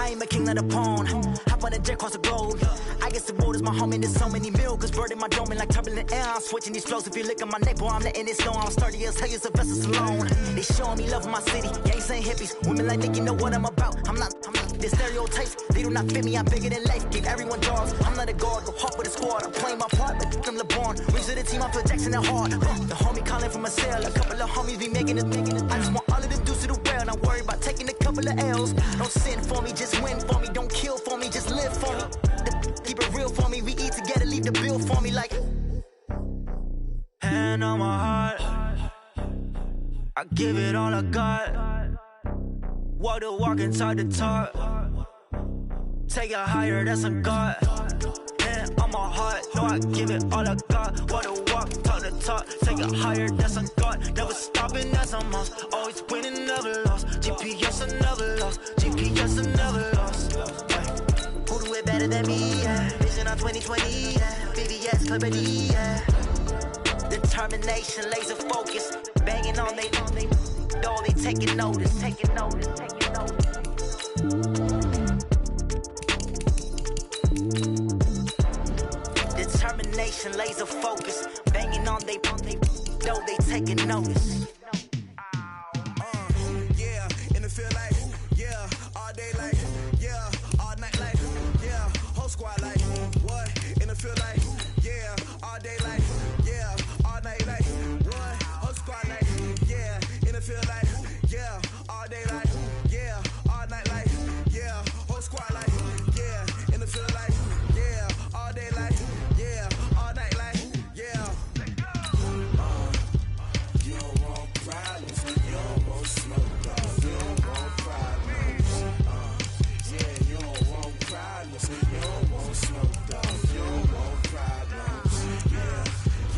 I ain't a king of the pawn. Hop on a jet across the globe. I guess the road is my home and there's so many milkers. Bird in my dome and like turbulent air. I'm switching these flows. If you look at my neck, boy, I'm letting it slow. I'm sturdy as hell, you Sylvester Stallone. They showing me love in my city. Gangs ain't hippies. Women like Nick, you know what I'm about. I'm not the stereotypes. They do not fit me. I'm bigger than life. Give everyone jaws. I'm not a guard. Go hard with a squad. I'm playing my part, but I'm LeBron. Rings to the team. I feel Jackson and hard. The homie calling from a cell. A couple of homies be making it. I just want all of them dudes to the well. Not worry about taking a couple of L's. Don't sin for me, just win for me. Don't kill for me, just live for me. Keep it real for me. We eat together, leave the bill for me like. Hand on my heart, I give it all I got. Walk the walk and talk the talk. Take it higher, that's a God. Hand on my heart, no, I give it all I got. Walk the walk, talk the talk. Take it higher, that's a God. Never stopping, that's a must. Always winning, never lost. GPS, I never lost. GPS, I never lost. Who do it better than me? Yeah. Vision on 2020. Yeah. BBS, Clarity. Yeah. Determination, laser focus. Banging on they door, they taking notice. Determination, laser focus. Banging on they door, they taking notice. Yeah, and it feel like, yeah, all day like, yeah, all night like, yeah, whole squad like, what? And it feel like, yeah, all day like, yeah, all night like, what? Whole squad like, yeah, and it feel like, yeah, all day like, yeah, all night like, yeah, whole squad like, yeah, and it feel like, yeah, all day like, yeah, all night like, yeah. You don't want problems, you don't want smoke, dog. You don't want problems. Yeah, you don't want problems, you don't want smoke, dog. You don't want problems.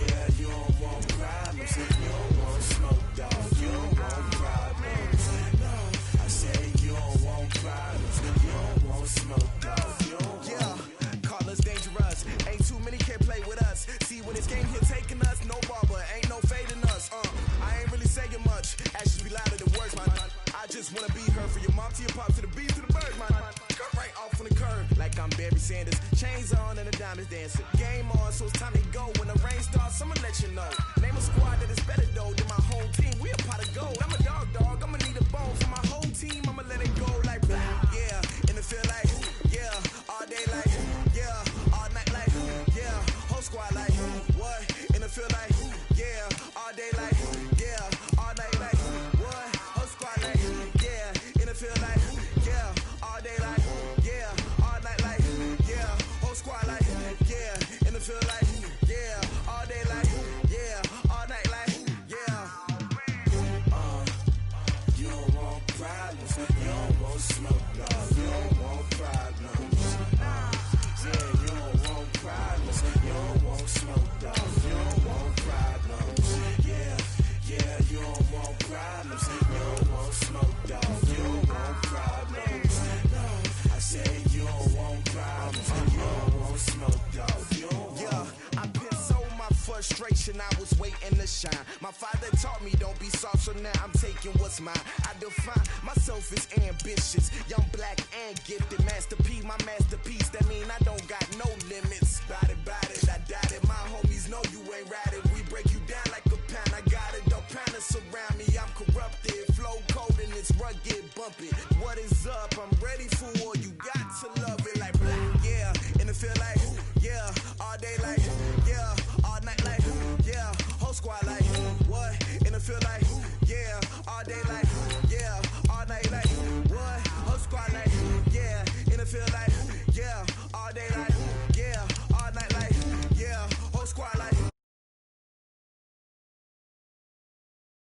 Yeah, you don't want problems, you don't want smoke, dog. You don't want problems. No, I say you don't want problems, you don't want smoke, dog. You don't want. Yeah, call us dangerous. Ain't too many can play with us. See when this game here taking us, no barber, ain't no fading us. I ain't really saying much. Actions be louder than words, man. I just wanna be her for your mom to your pop to the beat to the bird, man. Cut right off on the curb, like I'm Barry Sanders. Chains on and the diamonds dancing. Game on, so it's time to go. When the rain starts, I'ma let you know. Name a squad that is better though than my home team. We a pot of gold. I'm a dog. I'ma need a bone for my whole team. I'ma let it go like, yeah, and it feel like, yeah, all day like, yeah, all night like, yeah, whole squad like, what? And it feel like, yeah, all day like, yeah, all night like, what? Whole squad like, yeah, and it feel like, yeah, all day like, yeah, all night like, yeah, whole squad like, yeah, and it feel like, yeah, all day like, yeah, all night like, yeah. You don't want problems, you don't want smoke, no, you don't want problems. Yeah, you don't want problems, you don't want smoke, dog. You don't want problems. Yeah, you don't want problems, you don't want smoke, dog. You don't want problems. No, I say you don't want problems, you don't want smoke, dog. You don't want. Yeah, I've been so my frustration, I was waiting to shine. My father taught me don't be soft, so now I'm taking what's mine. I define myself as ambitious, young, black, and gifted. Master P, my masterpiece. That mean I don't got no